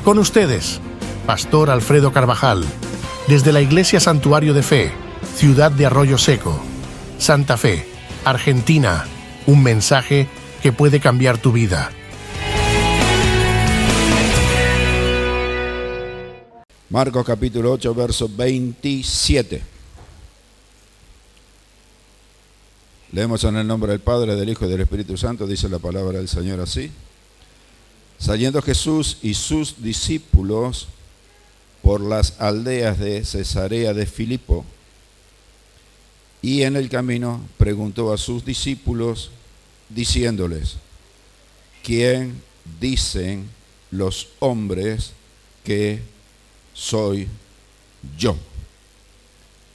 Con ustedes, Pastor Alfredo Carvajal, desde la Iglesia Santuario de Fe, Ciudad de Arroyo Seco, Santa Fe, Argentina. Un mensaje que puede cambiar tu vida. Marcos capítulo 8, verso 27. Leemos en el nombre del Padre, del Hijo y del Espíritu Santo. Dice la palabra del Señor así: Saliendo Jesús y sus discípulos por las aldeas de Cesarea de Filipo, y en el camino preguntó a sus discípulos, diciéndoles: ¿Quién dicen los hombres que soy yo?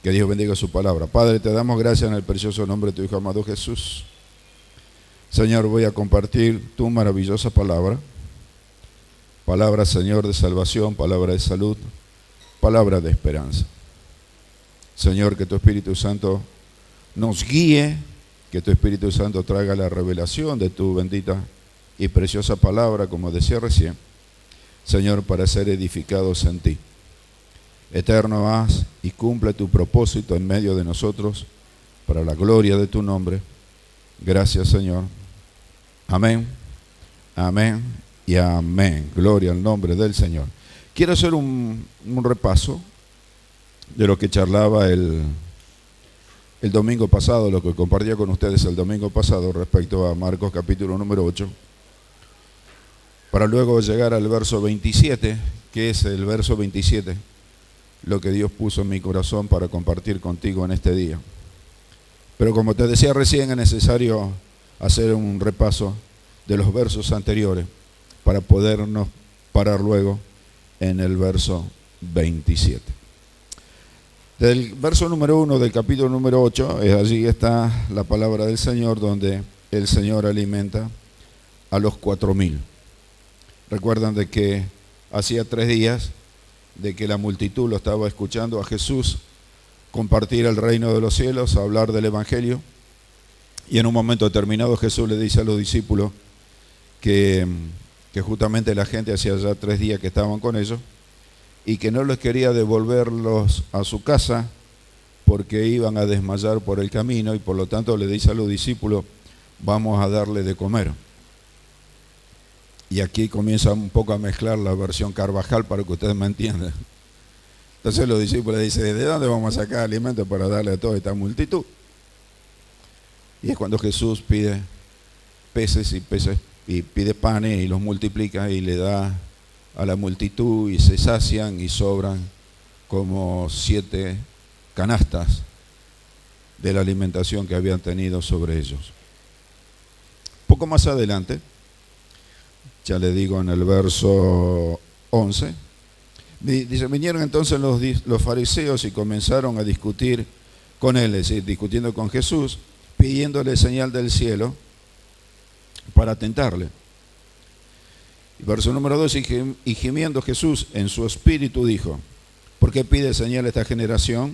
Que Dios bendiga su palabra. Padre, te damos gracias en el precioso nombre de tu Hijo amado Jesús. Señor, voy a compartir tu maravillosa palabra. Palabra, Señor, de salvación, palabra de salud, palabra de esperanza. Señor, que tu Espíritu Santo nos guíe, que tu Espíritu Santo traiga la revelación de tu bendita y preciosa palabra, como decía recién, Señor, para ser edificados en ti. Eterno, haz y cumple tu propósito en medio de nosotros, para la gloria de tu nombre. Gracias, Señor. Amén, amén y amén. Gloria al nombre del Señor. Quiero hacer un repaso de lo que charlaba el domingo pasado, lo que compartía con ustedes el domingo pasado respecto a Marcos capítulo número 8, para luego llegar al verso 27, que es el verso 27, lo que Dios puso en mi corazón para compartir contigo en este día. Pero como te decía recién, es necesario hacer un repaso de los versos anteriores para podernos parar luego en el verso 27. Del verso número 1 del capítulo número 8, allí está la palabra del Señor, donde el Señor alimenta a los 4,000. Recuerdan de que hacía 3 días de que la multitud lo estaba escuchando a Jesús compartir el reino de los cielos, hablar del Evangelio, y en un momento determinado Jesús le dice a los discípulos que justamente la gente hacía ya 3 días que estaban con ellos y que no les quería devolverlos a su casa porque iban a desmayar por el camino, y por lo tanto le dice a los discípulos: vamos a darle de comer. Y aquí comienza un poco a mezclar la versión Carvajal para que ustedes me entiendan. Entonces los discípulos dicen: ¿de dónde vamos a sacar alimento para darle a toda esta multitud? Y es cuando Jesús pide peces y pide panes y los multiplica y le da a la multitud, y se sacian y sobran como 7 canastas de la alimentación que habían tenido sobre ellos. Poco más adelante, ya le digo en el verso 11, dice: vinieron entonces los fariseos y comenzaron a discutir con él, es decir, discutiendo con Jesús, pidiéndole señal del cielo para tentarle. Verso número 2, y gimiendo Jesús en su espíritu dijo: ¿por qué pide señal a esta generación?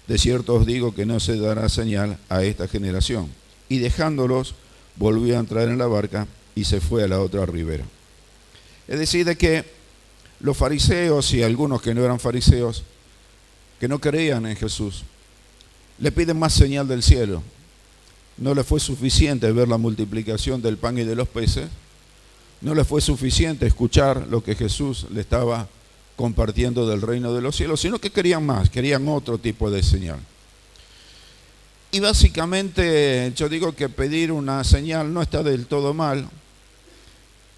De cierto os digo que no se dará señal a esta generación. Y dejándolos, volvió a entrar en la barca y se fue a la otra ribera. Es decir, de que los fariseos y algunos que no eran fariseos, que no creían en Jesús, le piden más señal del cielo. No le fue suficiente ver la multiplicación del pan y de los peces. No le fue suficiente escuchar lo que Jesús le estaba compartiendo del reino de los cielos, sino que querían más, querían otro tipo de señal. Y básicamente yo digo que pedir una señal no está del todo mal,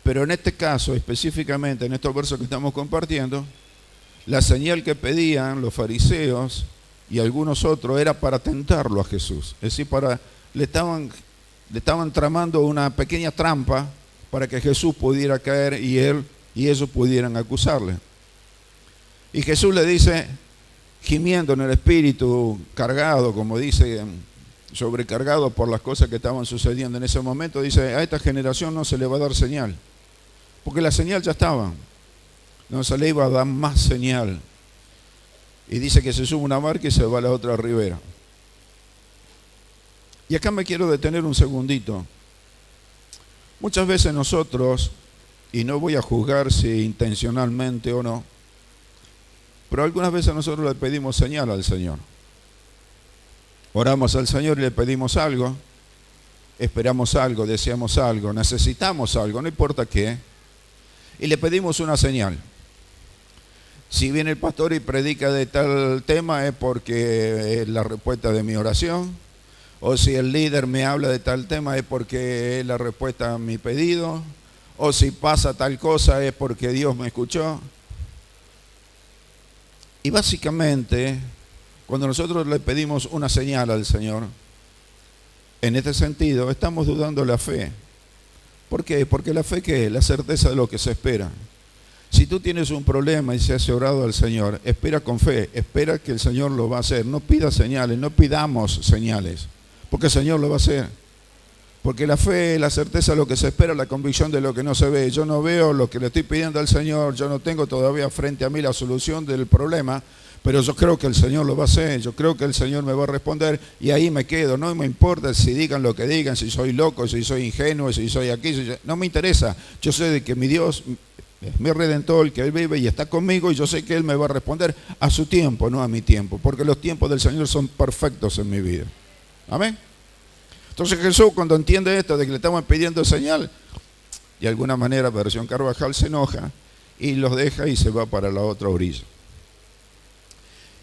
pero en este caso, específicamente en estos versos que estamos compartiendo, la señal que pedían los fariseos y algunos otros era para tentarlo a Jesús. Es decir, le estaban tramando una pequeña trampa para que Jesús pudiera caer y ellos pudieran acusarle. Y Jesús le dice, gimiendo en el espíritu, cargado, como dice, sobrecargado por las cosas que estaban sucediendo en ese momento, dice: a esta generación no se le va a dar señal, porque la señal ya estaba, no se le iba a dar más señal. Y dice que se sube una barca y se va a la otra ribera. Y acá me quiero detener un segundito. Muchas veces nosotros y no voy a juzgar si intencionalmente o no, pero algunas veces nosotros le pedimos señal al Señor. Oramos al Señor y le pedimos algo, esperamos algo, deseamos algo, necesitamos algo, no importa qué, y le pedimos una señal. Si viene el pastor y predica de tal tema es porque es la respuesta de mi oración, o si el líder me habla de tal tema es porque es la respuesta a mi pedido, o si pasa tal cosa es porque Dios me escuchó. Y básicamente, cuando nosotros le pedimos una señal al Señor, en este sentido, estamos dudando la fe. ¿Por qué? Porque la fe, ¿qué es? La certeza de lo que se espera. Si tú tienes un problema y se has orado al Señor, espera con fe, espera que el Señor lo va a hacer. No pidas señales, no pidamos señales, porque el Señor lo va a hacer. Porque la fe es la certeza de lo que se espera, la convicción de lo que no se ve. Yo no veo lo que le estoy pidiendo al Señor, yo no tengo todavía frente a mí la solución del problema, pero yo creo que el Señor lo va a hacer, yo creo que el Señor me va a responder y ahí me quedo. No me importa si digan lo que digan, si soy loco, si soy ingenuo, si soy aquí, no me interesa. Yo sé de que mi Dios es mi Redentor, que Él vive y está conmigo, y yo sé que Él me va a responder a su tiempo, no a mi tiempo, porque los tiempos del Señor son perfectos en mi vida. Amén. Entonces Jesús, cuando entiende esto de que le estamos pidiendo señal, de alguna manera versión Carvajal se enoja y los deja y se va para la otra orilla.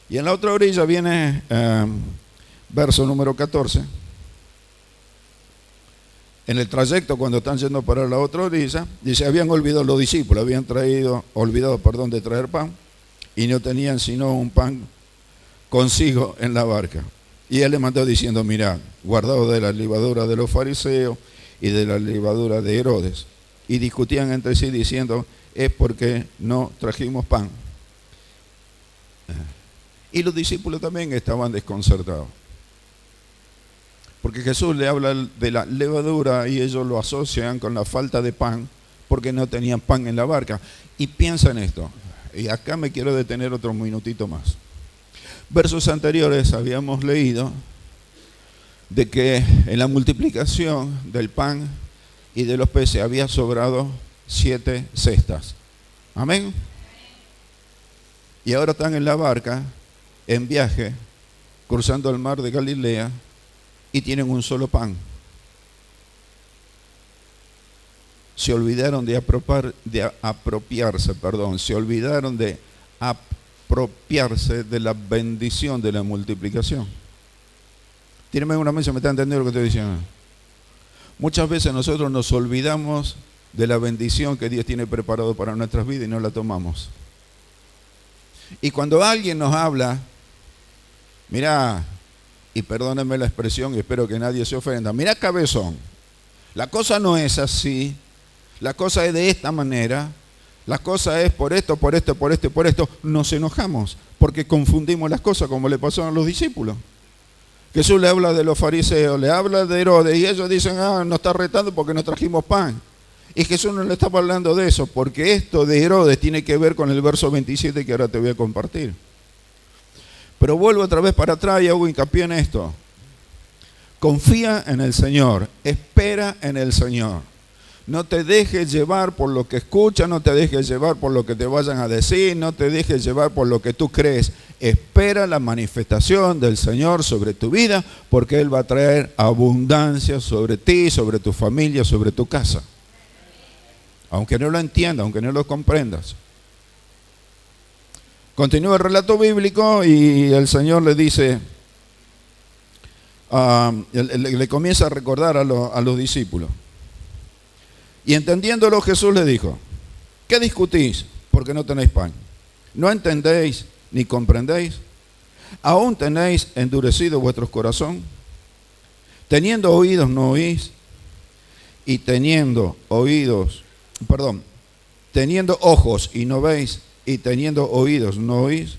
Y en la otra orilla viene verso número 14. En el trayecto, cuando están yendo para la otra orilla, dice, habían olvidado los discípulos, habían olvidado de traer pan, y no tenían sino un pan consigo en la barca. Y él le mandó diciendo, mirad, guardaos de la levadura de los fariseos y de la levadura de Herodes. Y discutían entre sí diciendo, es porque no trajimos pan. Y los discípulos también estaban desconcertados. Porque Jesús le habla de la levadura y ellos lo asocian con la falta de pan porque no tenían pan en la barca. Y piensa en esto. Y acá me quiero detener otro minutito más. Versos anteriores habíamos leído de que en la multiplicación del pan y de los peces había sobrado 7 cestas. Amén. Y ahora están en la barca, en viaje, cruzando el mar de Galilea, y tienen un solo pan. Se olvidaron se olvidaron de apropiarse de la bendición de la multiplicación. Tírame una mesa, ¿me está entendiendo lo que estoy diciendo? Muchas veces nosotros nos olvidamos de la bendición que Dios tiene preparado para nuestras vidas y no la tomamos. Y cuando alguien nos habla, mira, y perdónenme la expresión y espero que nadie se ofenda, mira cabezón, la cosa no es así, la cosa es de esta manera, la cosa es por esto, por esto, por esto y por esto, nos enojamos porque confundimos las cosas como le pasó a los discípulos. Jesús le habla de los fariseos, le habla de Herodes y ellos dicen, nos está retando porque no trajimos pan. Y Jesús no le estaba hablando de eso, porque esto de Herodes tiene que ver con el verso 27 que ahora te voy a compartir. Pero vuelvo otra vez para atrás y hago hincapié en esto. Confía en el Señor, espera en el Señor. No te dejes llevar por lo que escuchas, no te dejes llevar por lo que te vayan a decir, no te dejes llevar por lo que tú crees. Espera la manifestación del Señor sobre tu vida, porque Él va a traer abundancia sobre ti, sobre tu familia, sobre tu casa. Aunque no lo entiendas, aunque no lo comprendas. Continúa el relato bíblico y el Señor le dice, le comienza a recordar a los discípulos. Y entendiéndolo, Jesús le dijo, ¿qué discutís? Porque no tenéis pan. ¿No entendéis ni comprendéis? ¿Aún tenéis endurecido vuestro corazón? Teniendo oídos no oís, y teniendo ojos y no veis, y teniendo oídos no oís,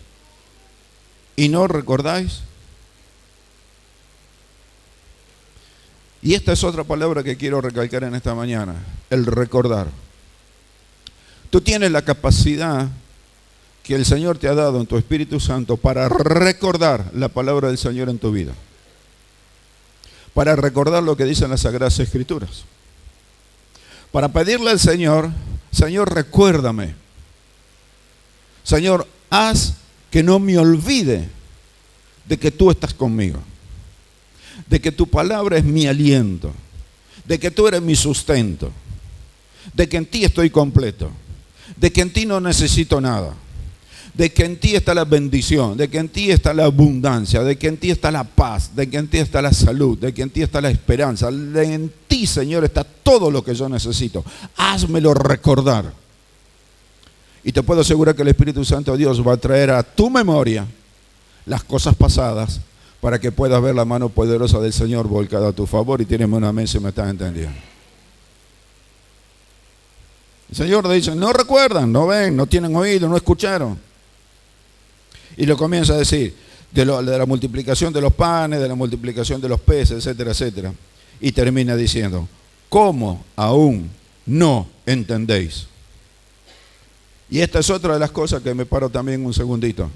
y no recordáis. Y esta es otra palabra que quiero recalcar en esta mañana, el recordar. Tú tienes la capacidad que el Señor te ha dado en tu Espíritu Santo para recordar la palabra del Señor en tu vida. Para recordar lo que dicen las Sagradas Escrituras. Para pedirle al Señor Señor, recuérdame. Señor, haz que no me olvide de que tú estás conmigo, de que tu palabra es mi aliento, de que tú eres mi sustento, de que en ti estoy completo, de que en ti no necesito nada, de que en ti está la bendición, de que en ti está la abundancia, de que en ti está la paz, de que en ti está la salud, de que en ti está la esperanza. En ti, Señor, está todo lo que yo necesito. Házmelo recordar. Y te puedo asegurar que el Espíritu Santo de Dios va a traer a tu memoria las cosas pasadas para que puedas ver la mano poderosa del Señor volcada a tu favor. Y tienes una mente, me estás entendiendo. El Señor le dice, no recuerdan, no ven, no tienen oído, no escucharon. Y lo comienza a decir de la multiplicación de los panes, de la multiplicación de los peces, etcétera, etcétera. Y termina diciendo, ¿cómo aún no entendéis? Y esta es otra de las cosas que me paro también un segundito.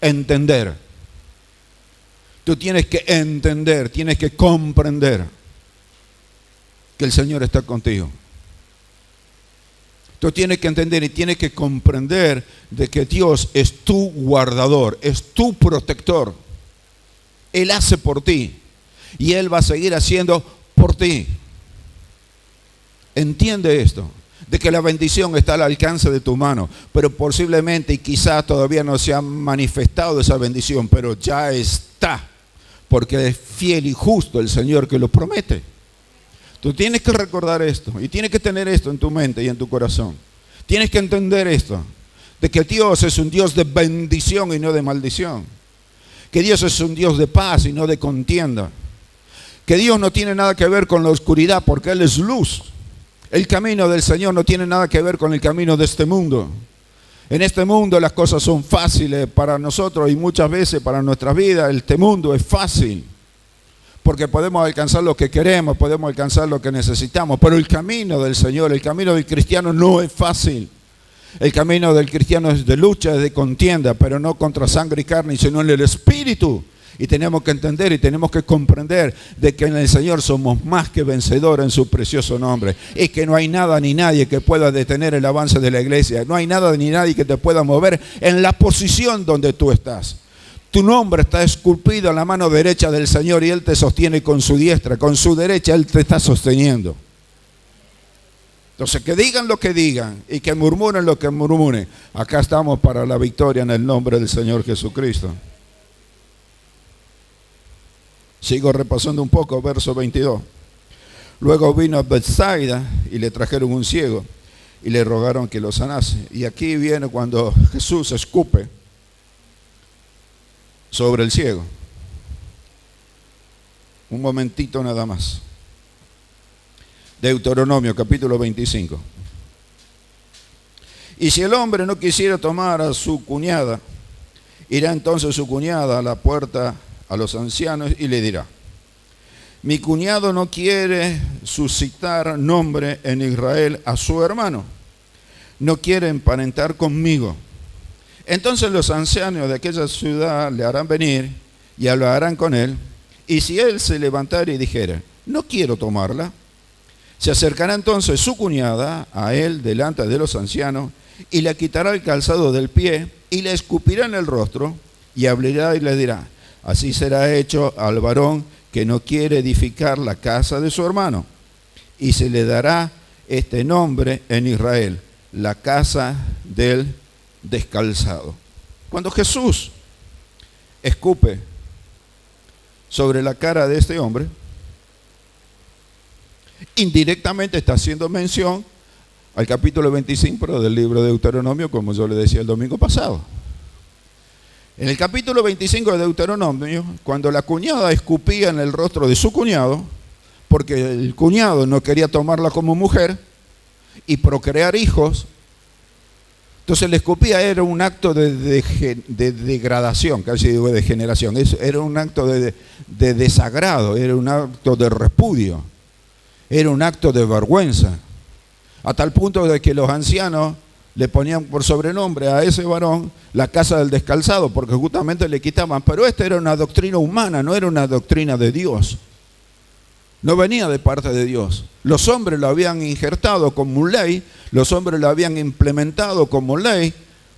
Entender. Tú tienes que entender, tienes que comprender que el Señor está contigo. Tú tienes que entender y tienes que comprender de que Dios es tu guardador, es tu protector. Él hace por ti y Él va a seguir haciendo por ti. Entiende esto, de que la bendición está al alcance de tu mano, pero posiblemente y quizás todavía no se ha manifestado esa bendición, pero ya está, porque es fiel y justo el Señor que lo promete. Tú tienes que recordar esto y tienes que tener esto en tu mente y en tu corazón. Tienes que entender esto, de que Dios es un Dios de bendición y no de maldición. Que Dios es un Dios de paz y no de contienda. Que Dios no tiene nada que ver con la oscuridad porque Él es luz. El camino del Señor no tiene nada que ver con el camino de este mundo. En este mundo las cosas son fáciles para nosotros y muchas veces para nuestra vida este mundo es fácil. Porque podemos alcanzar lo que queremos, podemos alcanzar lo que necesitamos. Pero el camino del Señor, el camino del cristiano no es fácil. El camino del cristiano es de lucha, es de contienda, pero no contra sangre y carne, sino en el Espíritu. Y tenemos que entender y tenemos que comprender de que en el Señor somos más que vencedores en su precioso nombre. Y que no hay nada ni nadie que pueda detener el avance de la iglesia. No hay nada ni nadie que te pueda mover en la posición donde tú estás. Tu nombre está esculpido en la mano derecha del Señor y Él te sostiene con su diestra, con su derecha Él te está sosteniendo. Entonces que digan lo que digan y que murmuren lo que murmuren. Acá estamos para la victoria en el nombre del Señor Jesucristo. Sigo repasando un poco, verso 22. Luego vino a Bethsaida y le trajeron un ciego y le rogaron que lo sanase. Y aquí viene cuando Jesús escupe sobre el ciego. Un momentito nada más. Deuteronomio capítulo 25. Y si el hombre no quisiera tomar a su cuñada, irá entonces su cuñada a la puerta a los ancianos y le dirá: mi cuñado no quiere suscitar nombre en Israel a su hermano, no quiere emparentar conmigo. Entonces los ancianos de aquella ciudad le harán venir y hablarán con él, y si él se levantara y dijera: no quiero tomarla, se acercará entonces su cuñada a él delante de los ancianos y le quitará el calzado del pie y le escupirá en el rostro y hablará y le dirá: así será hecho al varón que no quiere edificar la casa de su hermano, y se le dará este nombre en Israel, la casa del descalzado. Cuando Jesús escupe sobre la cara de este hombre, indirectamente está haciendo mención al capítulo 25 del libro de Deuteronomio, como yo le decía el domingo pasado. En el capítulo 25 de Deuteronomio, cuando la cuñada escupía en el rostro de su cuñado, porque el cuñado no quería tomarla como mujer y procrear hijos, entonces la escupía era un acto de degradación, casi digo de degeneración, era un acto de desagrado, era un acto de repudio, era un acto de vergüenza, a tal punto de que los ancianos le ponían por sobrenombre a ese varón la casa del descalzado, porque justamente le quitaban. Pero esta era una doctrina humana, no era una doctrina de Dios. No venía de parte de Dios. Los hombres lo habían injertado como ley, los hombres lo habían implementado como ley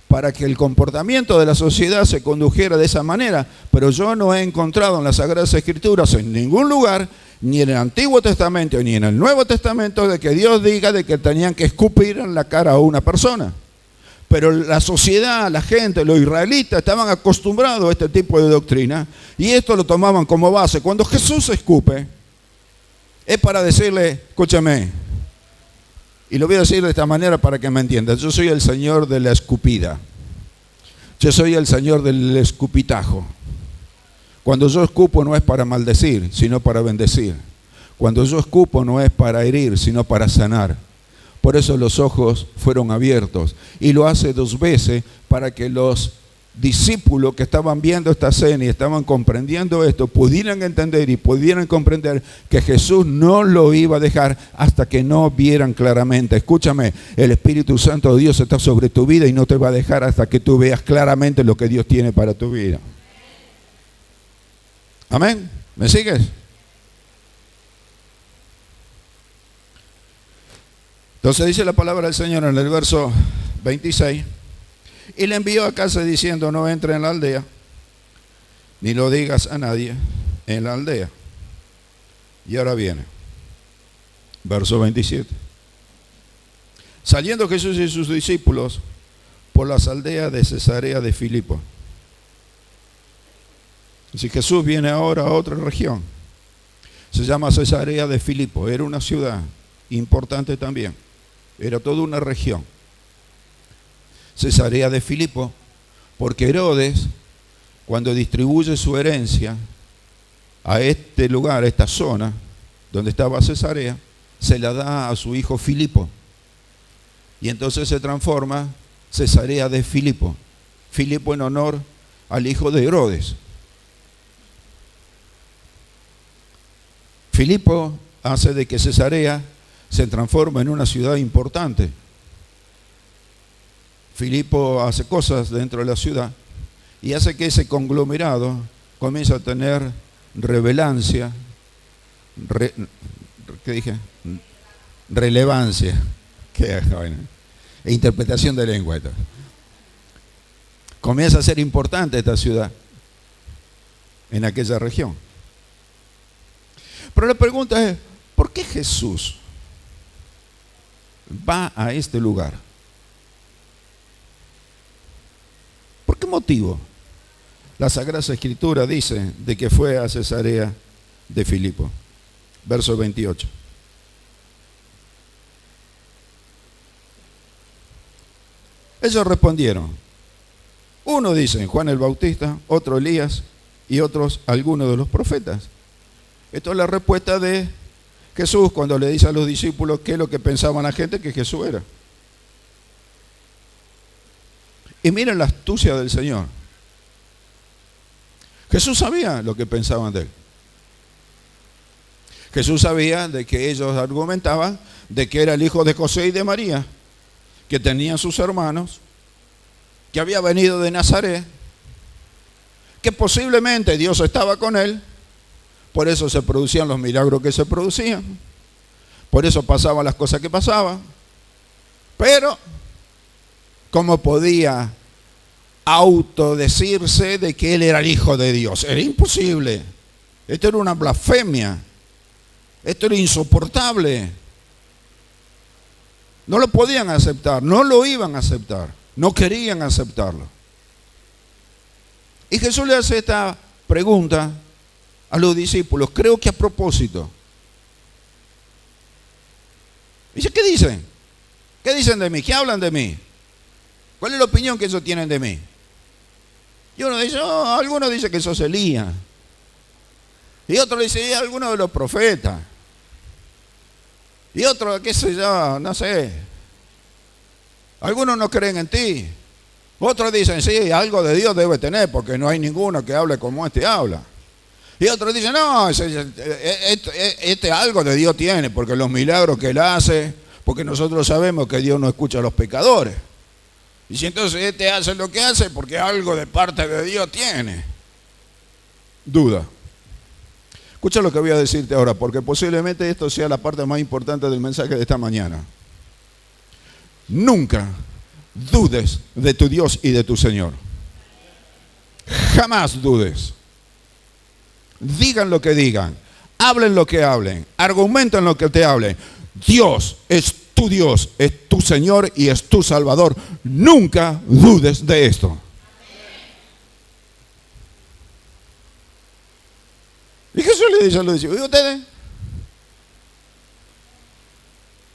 para que el comportamiento de la sociedad se condujera de esa manera. Pero yo no he encontrado en las Sagradas Escrituras en ningún lugar, ni en el Antiguo Testamento ni en el Nuevo Testamento, de que Dios diga de que tenían que escupir en la cara a una persona. Pero la sociedad, la gente, los israelitas estaban acostumbrados a este tipo de doctrina y esto lo tomaban como base. Cuando Jesús escupe, es para decirle, escúchame, y lo voy a decir de esta manera para que me entiendan: yo soy el Señor de la escupida, yo soy el Señor del escupitajo. Cuando yo escupo no es para maldecir, sino para bendecir. Cuando yo escupo no es para herir, sino para sanar. Por eso los ojos fueron abiertos, y lo hace 2 veces para que los discípulos que estaban viendo esta escena y estaban comprendiendo esto pudieran entender y pudieran comprender que Jesús no lo iba a dejar hasta que no vieran claramente. Escúchame, el Espíritu Santo de Dios está sobre tu vida y no te va a dejar hasta que tú veas claramente lo que Dios tiene para tu vida. Amén. ¿Me sigues? Entonces dice la palabra del Señor en el verso 26: y le envió a casa diciendo, no entre en la aldea, ni lo digas a nadie en la aldea. Y ahora viene, verso 27. Saliendo Jesús y sus discípulos por las aldeas de Cesarea de Filipo. Si Jesús viene ahora a otra región, se llama Cesarea de Filipo, era una ciudad importante también. Era toda una región. Cesarea de Filipo, porque Herodes, cuando distribuye su herencia a este lugar, a esta zona donde estaba Cesarea, se la da a su hijo Filipo. Y entonces se transforma Cesarea de Filipo. Filipo en honor al hijo de Herodes. Filipo hace de que Cesarea se transforma en una ciudad importante. Filipo hace cosas dentro de la ciudad y hace que ese conglomerado comience a tener relevancia, relevancia, e interpretación de lengua. Comienza a ser importante esta ciudad en aquella región. Pero la pregunta es, ¿por qué Jesús va a este lugar? ¿Por qué motivo? La Sagrada Escritura dice de que fue a Cesarea de Filipo. Verso 28. Ellos respondieron. Uno dice Juan el Bautista, otro Elías y otros algunos de los profetas. Esto es la respuesta de Jesús cuando le dice a los discípulos qué es lo que pensaban la gente que Jesús era. Y miren la astucia del Señor. Jesús sabía lo que pensaban de él. Jesús sabía de que ellos argumentaban de que era el hijo de José y de María, que tenían sus hermanos, que había venido de Nazaret, que posiblemente Dios estaba con él. Por eso se producían los milagros que se producían. Por eso pasaban las cosas que pasaban. Pero, ¿cómo podía autodecirse de que él era el Hijo de Dios? Era imposible. Esto era una blasfemia. Esto era insoportable. No lo podían aceptar, no lo iban a aceptar, no querían aceptarlo. Y Jesús le hace esta pregunta a los discípulos, creo que a propósito. Dice, ¿qué dicen? ¿Qué dicen de mí? ¿Qué hablan de mí? ¿Cuál es la opinión que ellos tienen de mí? Y uno dice, algunos dicen que sos Elías. Y otro dice, algunos de los profetas. Y otro, qué sé yo, no sé. Algunos no creen en ti. Otros dicen, sí, algo de Dios debe tener, porque no hay ninguno que hable como este habla. Y otros dicen, no, este algo de Dios tiene, porque los milagros que él hace, porque nosotros sabemos que Dios no escucha a los pecadores. Y si entonces este hace lo que hace, porque algo de parte de Dios tiene. Duda. Escucha lo que voy a decirte ahora, porque posiblemente esto sea la parte más importante del mensaje de esta mañana. Nunca dudes de tu Dios y de tu Señor. Jamás dudes. Digan lo que digan, hablen lo que hablen, argumenten lo que te hablen. Dios es tu Dios, es tu Señor y es tu Salvador. Nunca dudes de esto. Y Jesús le dice a los discípulos, ¿y ustedes?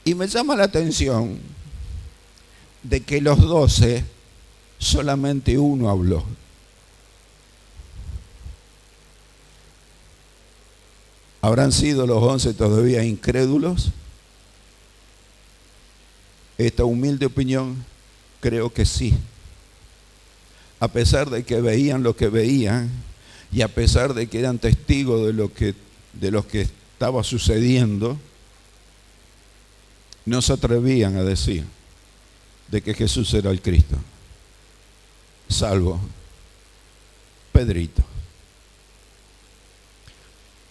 Y me llama la atención de que los 12, solamente uno habló. ¿Habrán sido los 11 todavía incrédulos? Esta humilde opinión, creo que sí. A pesar de que veían lo que veían, y a pesar de que eran testigos de lo que estaba sucediendo, no se atrevían a decir de que Jesús era el Cristo, salvo Pedrito.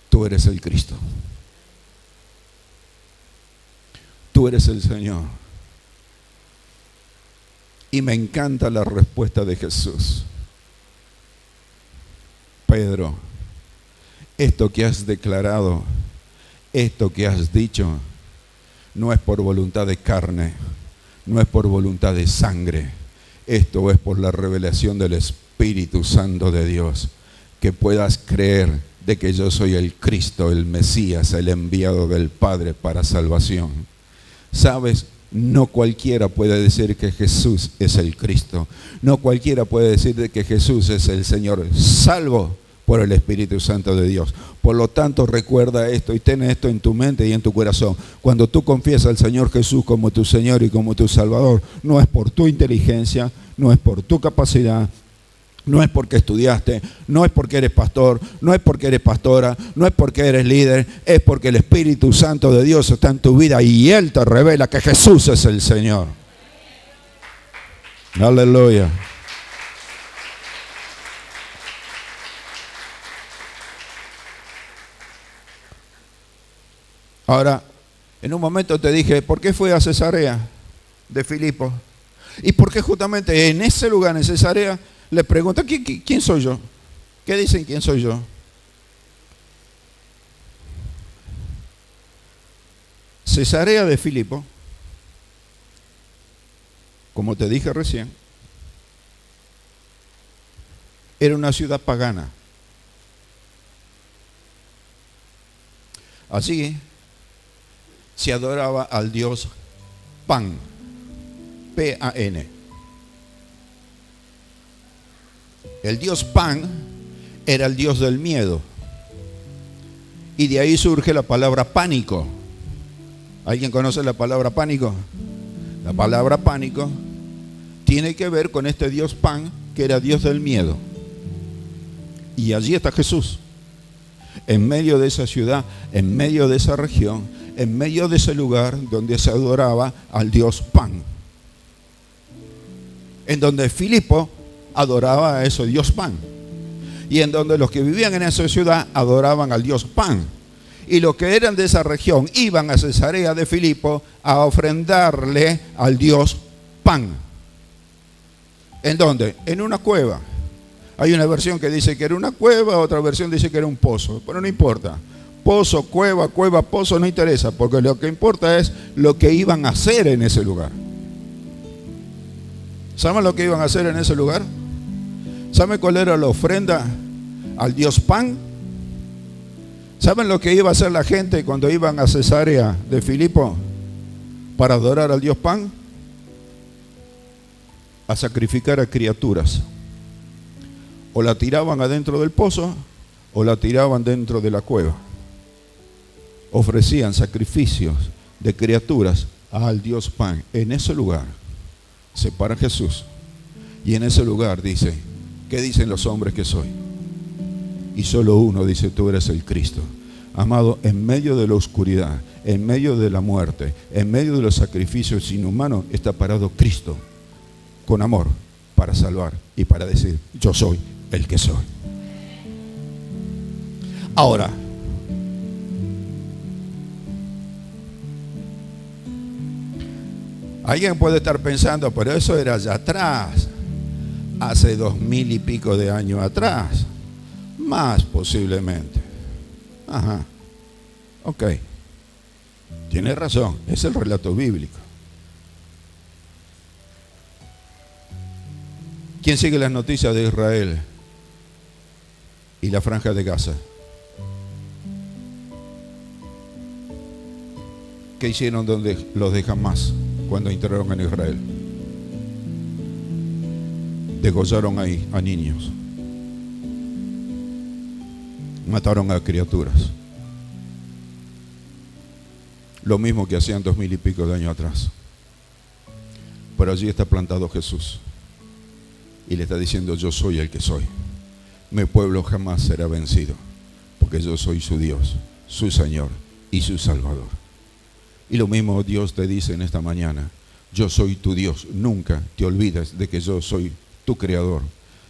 Tú eres el Cristo. Tú eres el Señor. Y me encanta la respuesta de Jesús. Pedro, esto que has declarado, esto que has dicho, no es por voluntad de carne, no es por voluntad de sangre. Esto es por la revelación del Espíritu Santo de Dios. Que puedas creer de que yo soy el Cristo, el Mesías, el enviado del Padre para salvación. ¿Sabes? No cualquiera puede decir que Jesús es el Cristo. No cualquiera puede decir de que Jesús es el Señor, salvo por el Espíritu Santo de Dios. Por lo tanto, recuerda esto y ten esto en tu mente y en tu corazón. Cuando tú confiesas al Señor Jesús como tu Señor y como tu Salvador, no es por tu inteligencia, no es por tu capacidad, no es porque estudiaste, no es porque eres pastor, no es porque eres pastora, no es porque eres líder, es porque el Espíritu Santo de Dios está en tu vida y Él te revela que Jesús es el Señor. Aleluya. Ahora, en un momento te dije, ¿por qué fue a Cesarea de Filipo? ¿Y por qué justamente en ese lugar, en Cesarea, le preguntan, ¿quién soy yo? ¿Qué dicen quién soy yo? Cesarea de Filipo, como te dije recién, era una ciudad pagana. Allí se adoraba al dios Pan, P-A-N. El dios Pan era el dios del miedo. Y de ahí surge la palabra pánico. ¿Alguien conoce la palabra pánico? La palabra pánico tiene que ver con este dios Pan, que era dios del miedo. Y allí está Jesús, en medio de esa ciudad, en medio de esa región, en medio de ese lugar donde se adoraba al dios Pan. En donde Filipo adoraba a ese dios Pan. Y en donde los que vivían en esa ciudad adoraban al dios Pan. Y los que eran de esa región iban a Cesarea de Filipo a ofrendarle al dios Pan. ¿En dónde? En una cueva. Hay una versión que dice que era una cueva, otra versión dice que era un pozo, pero no importa. Pozo, cueva, pozo, no interesa, porque lo que importa es lo que iban a hacer en ese lugar. ¿Saben lo que iban a hacer en ese lugar? ¿Saben cuál era la ofrenda al dios Pan? ¿Saben lo que iba a hacer la gente cuando iban a Cesarea de Filipo para adorar al dios Pan? A sacrificar a criaturas. O la tiraban adentro del pozo o la tiraban dentro de la cueva. Ofrecían sacrificios de criaturas al dios Pan. En ese lugar se para Jesús y en ese lugar dice, ¿qué dicen los hombres que soy? Y solo uno dice, tú eres el Cristo. Amado, en medio de la oscuridad, en medio de la muerte, en medio de los sacrificios inhumanos, está parado Cristo con amor para salvar y para decir, yo soy el que soy. Ahora, Alguien puede estar pensando, pero eso era allá atrás, hace 2000 y pico de años atrás, más posiblemente. Ajá, ok, tiene razón, es el relato bíblico. ¿Quién sigue las noticias de Israel y la franja de Gaza? ¿Qué hicieron los de Hamás cuando entraron en Israel? Degollaron ahí a niños, mataron a criaturas. Lo mismo que hacían 2000 y pico de años atrás. Pero allí está plantado Jesús y le está diciendo: yo soy el que soy. Mi pueblo jamás será vencido, porque yo soy su Dios, su Señor y su Salvador. Y lo mismo Dios te dice en esta mañana: yo soy tu Dios. Nunca te olvides de que yo soy tu creador,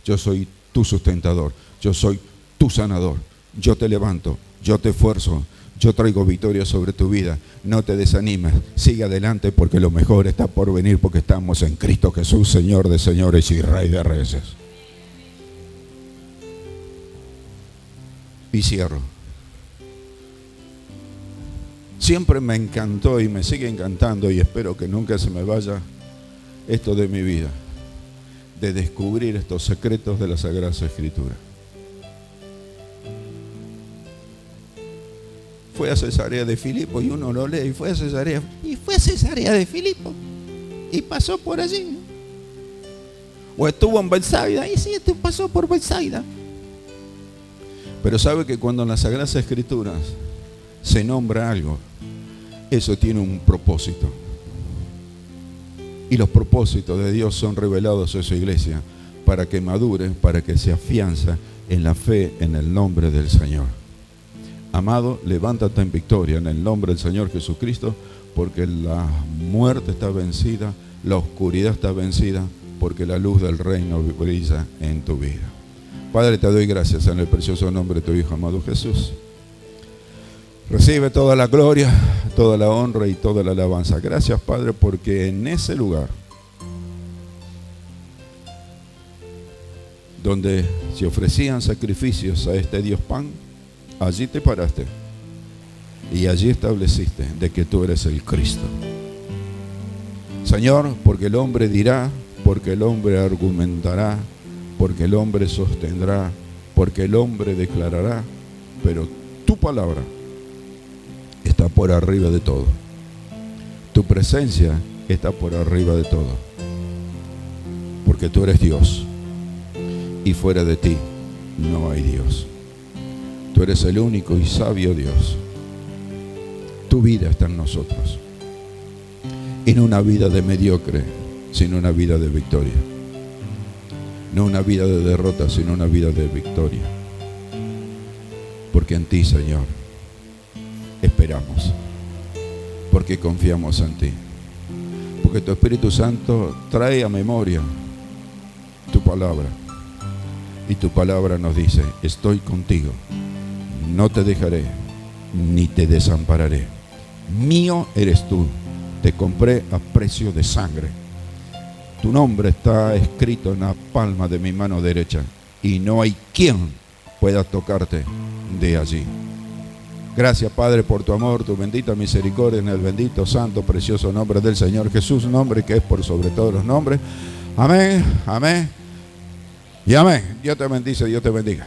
yo soy tu sustentador, yo soy tu sanador. Yo te levanto, yo te esfuerzo, yo traigo victoria sobre tu vida. No te desanimes, sigue adelante, porque lo mejor está por venir, porque estamos en Cristo Jesús, Señor de señores y Rey de reyes. Y cierro. Siempre me encantó y me sigue encantando, y espero que nunca se me vaya esto de mi vida, de descubrir estos secretos de la Sagrada Escritura. Fue a Cesarea de Filipo y uno lo lee, y fue a Cesarea de Filipo y pasó por allí. O estuvo en Betsaida, y sí, pasó por Betsaida. Pero sabe que cuando en las Sagradas Escrituras se nombra algo, eso tiene un propósito. Y los propósitos de Dios son revelados a su iglesia para que madure, para que se afianza en la fe en el nombre del Señor. Amado, levántate en victoria en el nombre del Señor Jesucristo, porque la muerte está vencida, la oscuridad está vencida, porque la luz del reino brilla en tu vida. Padre, te doy gracias en el precioso nombre de tu Hijo amado Jesús. Recibe toda la gloria, toda la honra y toda la alabanza. Gracias, Padre, porque en ese lugar donde se ofrecían sacrificios a este Dios Pan, allí te paraste y allí estableciste de que tú eres el Cristo. Señor, porque el hombre dirá, porque el hombre argumentará, porque el hombre sostendrá, porque el hombre declarará, pero tu palabra está por arriba de todo. Tu presencia está por arriba de todo, porque tú eres Dios y fuera de ti no hay Dios. Tú eres el único y sabio Dios. Tu vida está en nosotros, y no una vida de mediocre, sino una vida de victoria. No una vida de derrota, sino una vida de victoria, porque en ti, Señor, esperamos, porque confiamos en ti, porque tu Espíritu Santo trae a memoria tu palabra, y tu palabra nos dice: estoy contigo, no te dejaré ni te desampararé. Mío eres tú, te compré a precio de sangre. Tu nombre está escrito en la palma de mi mano derecha, y no hay quien pueda tocarte de allí. Gracias, Padre, por tu amor, tu bendita misericordia, en el bendito, santo, precioso nombre del Señor Jesús, nombre que es por sobre todos los nombres. Amén, amén y amén. Dios te bendice, Dios te bendiga.